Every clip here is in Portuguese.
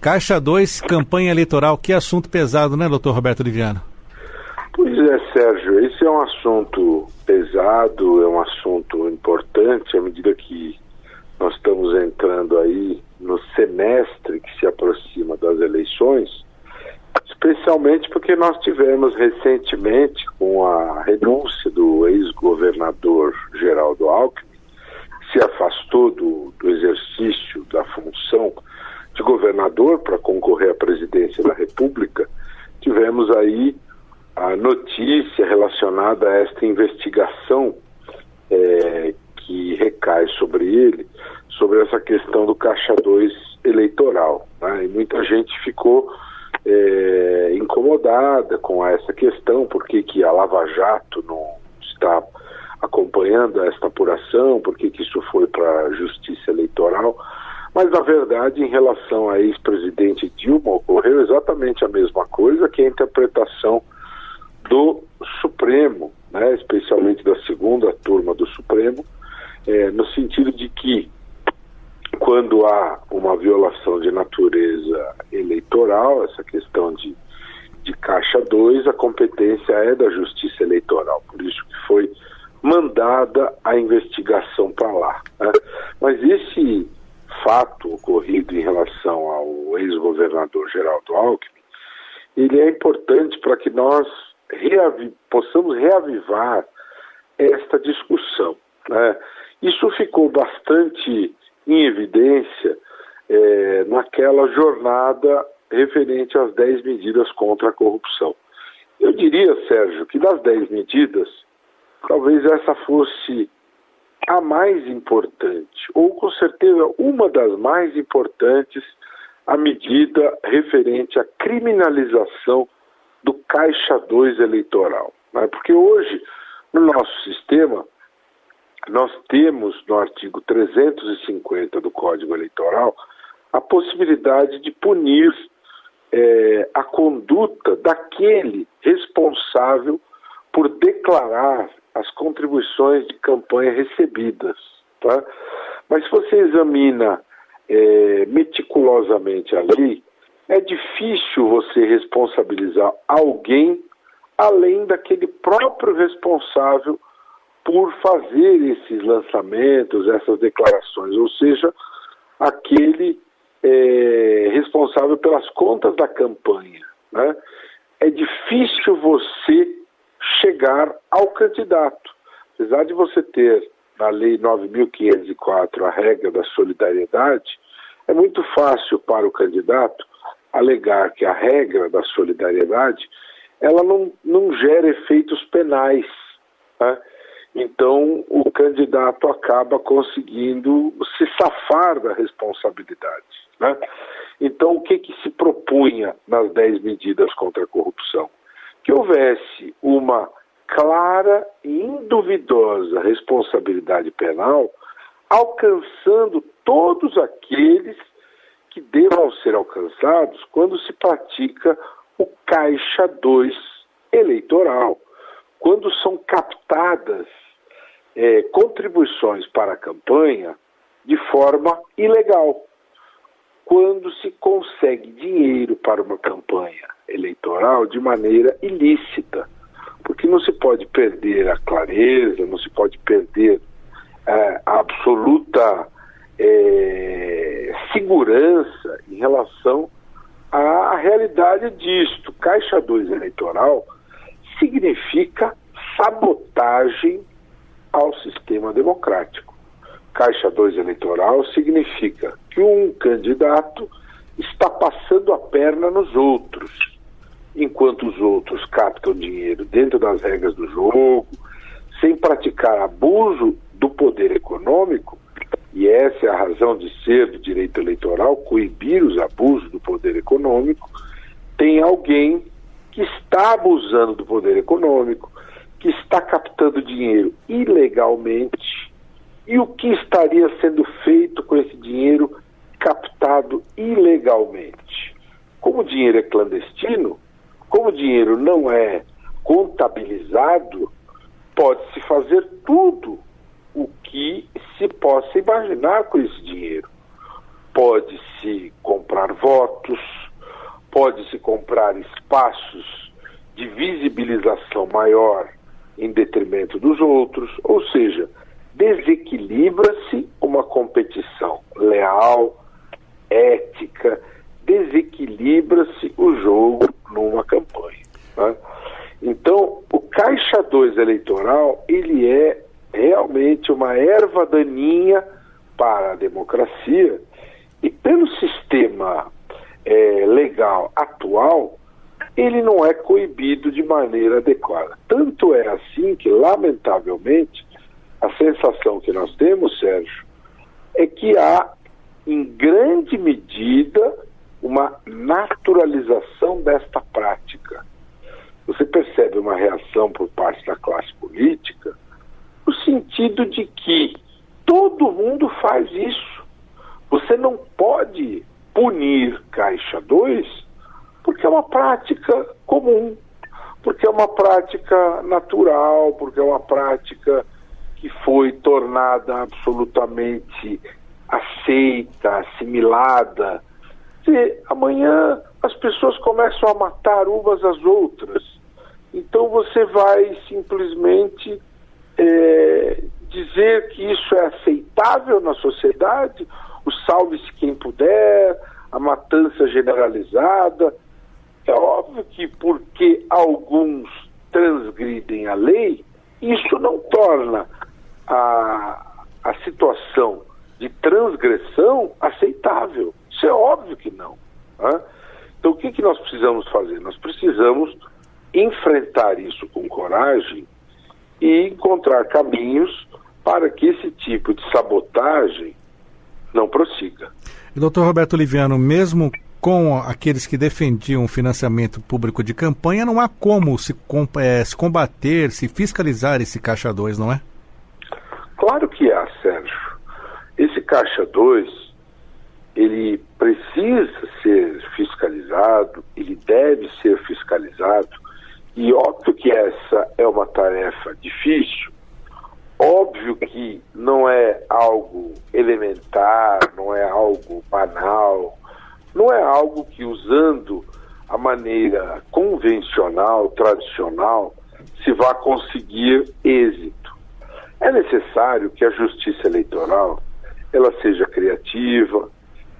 Caixa 2, campanha eleitoral, que assunto pesado, né, doutor Roberto Liviano? Pois é, Sérgio, esse é um assunto pesado, é um assunto importante, à medida que nós estamos entrando aí no semestre que se aproxima das eleições, especialmente porque nós tivemos recentemente, com a renúncia do ex-governador Geraldo Alckmin, que se afastou do exercício da função de governador para concorrer à presidência da República, tivemos aí a notícia relacionada a esta investigação que recai sobre ele, sobre essa questão do Caixa 2 eleitoral, né? E muita gente ficou incomodada com essa questão, porque que a Lava Jato não está acompanhando esta apuração, porque que isso foi para a Justiça Eleitoral. Mas, na verdade, em relação à ex-presidente Dilma, ocorreu exatamente a mesma coisa, que é a interpretação do Supremo, né, especialmente da segunda turma do Supremo, no sentido de que, quando há uma violação de natureza eleitoral, essa questão de Caixa 2, a competência é da Justiça Eleitoral. Por isso que foi mandada a investigação para lá, né? Mas esse fato ocorrido em relação ao ex-governador Geraldo Alckmin, ele é importante para que nós possamos reavivar esta discussão, né? Isso ficou bastante em evidência naquela jornada referente às 10 medidas contra a corrupção. Eu diria, Sérgio, que das 10 medidas, talvez essa fosse a mais importante, ou com certeza uma das mais importantes, a medida referente à criminalização do Caixa 2 eleitoral, né? Porque hoje, no nosso sistema, nós temos no artigo 350 do Código Eleitoral a possibilidade de punir a conduta daquele responsável por declarar as contribuições de campanha recebidas, tá? Mas se você examina meticulosamente a lei, é difícil você responsabilizar alguém além daquele próprio responsável por fazer esses lançamentos, essas declarações, ou seja, aquele responsável pelas contas da campanha, né? É difícil você chegar ao candidato. Apesar de você ter na Lei 9.504 a regra da solidariedade, é muito fácil para o candidato alegar que a regra da solidariedade ela não gera efeitos penais, né? Então o candidato acaba conseguindo se safar da responsabilidade, né? Então o que se propunha nas 10 medidas contra a corrupção? Que houvesse uma clara e induvidosa responsabilidade penal, alcançando todos aqueles que devam ser alcançados quando se pratica o Caixa 2 eleitoral, quando são captadas contribuições para a campanha de forma ilegal, quando se consegue dinheiro para uma campanha eleitoral de maneira ilícita, porque não se pode perder a clareza, não se pode perder a absoluta segurança em relação à realidade disto. Caixa 2 eleitoral significa sabotagem ao sistema democrático. Caixa 2 eleitoral significa que um candidato está passando a perna nos outros, enquanto os outros captam dinheiro dentro das regras do jogo, sem praticar abuso do poder econômico, e essa é a razão de ser do direito eleitoral, coibir os abusos do poder econômico. Tem alguém que está abusando do poder econômico, que está captando dinheiro ilegalmente, e o que estaria sendo feito com esse dinheiro captado ilegalmente? Como o dinheiro é clandestino, como o dinheiro não é contabilizado, pode-se fazer tudo o que se possa imaginar com esse dinheiro. Pode-se comprar votos, comprar espaços de visibilização maior em detrimento dos outros, ou seja, desequilibra-se uma competição leal, ética, desequilibra-se o jogo numa campanha, né? Então, o Caixa 2 eleitoral, ele é realmente uma erva daninha para a democracia, e pelo sistema legal atual, ele não é coibido de maneira adequada. Tanto é assim que, lamentavelmente, a sensação que nós temos, Sérgio, é que há, em grande medida, uma naturalização desta prática. Você percebe uma reação por parte da classe política no sentido de que todo mundo faz isso. Você não pode punir Caixa 2 porque é uma prática comum, porque é uma prática natural, porque é uma prática que foi tornada absolutamente aceita, assimilada. E amanhã as pessoas começam a matar umas às outras. Então você vai simplesmente dizer que isso é aceitável na sociedade, o salve-se quem puder, a matança generalizada. É óbvio que porque alguns transgridem a lei, isso não torna a situação de transgressão aceitável. Isso é óbvio que não, né? Então o que nós precisamos fazer? Nós precisamos enfrentar isso com coragem e encontrar caminhos para que esse tipo de sabotagem não prossiga. E, doutor Roberto Oliviano, mesmo com aqueles que defendiam o financiamento público de campanha, não há como se combater, se fiscalizar esse Caixa 2, não é? Claro que há, Sérgio. Esse Caixa 2, ele precisa ser fiscalizado, ele deve ser fiscalizado, e óbvio que essa é uma tarefa difícil, óbvio que não é algo elementar, não é algo banal, não é algo que, usando a maneira convencional, tradicional, se vá conseguir êxito. É necessário que a justiça eleitoral ela seja criativa,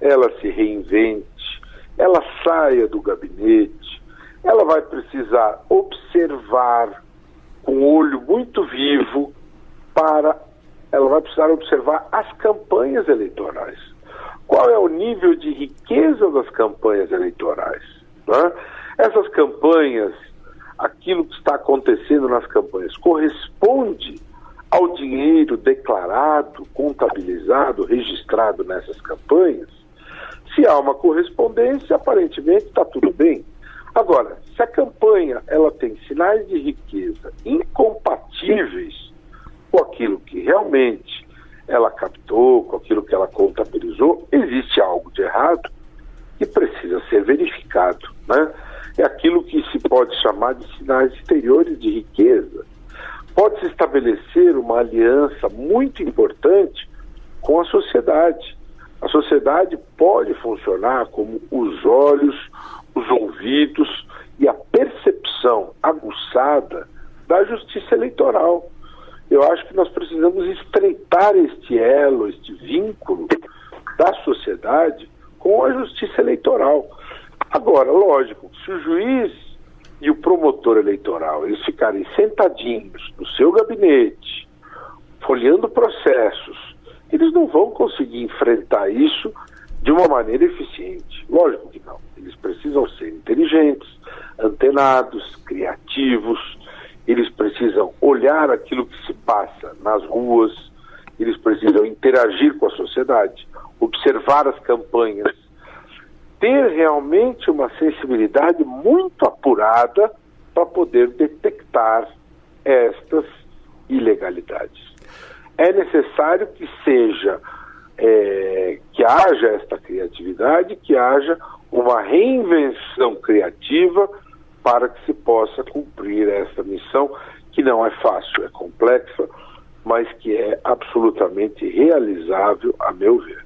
ela se reinvente, ela saia do gabinete, ela vai precisar observar com o olho muito vivo ela vai precisar observar as campanhas eleitorais. Qual é o nível de riqueza das campanhas eleitorais, né? Essas campanhas, aquilo que está acontecendo nas campanhas, corresponde ao dinheiro declarado, contabilizado, registrado nessas campanhas? Se há uma correspondência, aparentemente está tudo bem. Agora, se a campanha ela tem sinais de riqueza incompatíveis com aquilo que realmente ela captou, com aquilo que ela contabilizou, existe algo de errado que precisa ser verificado, né? É aquilo que se pode chamar de sinais exteriores de riqueza. Pode-se estabelecer uma aliança muito importante com a sociedade. A sociedade pode funcionar como os olhos, os ouvidos e a percepção aguçada da justiça eleitoral. Eu acho que nós precisamos estreitar este elo, este vínculo da sociedade com a justiça eleitoral. Agora, lógico, se o juiz e o promotor eleitoral eles ficarem sentadinhos no seu gabinete, folheando processos, eles não vão conseguir enfrentar isso de uma maneira eficiente. Lógico que não. Eles precisam ser inteligentes, antenados, criativos. Eles precisam olhar aquilo que se passa nas ruas, eles precisam interagir com a sociedade, observar as campanhas, ter realmente uma sensibilidade muito apurada para poder detectar estas ilegalidades. É necessário que que haja esta criatividade, que haja uma reinvenção criativa para que se possa cumprir essa missão, que não é fácil, é complexa, mas que é absolutamente realizável, a meu ver.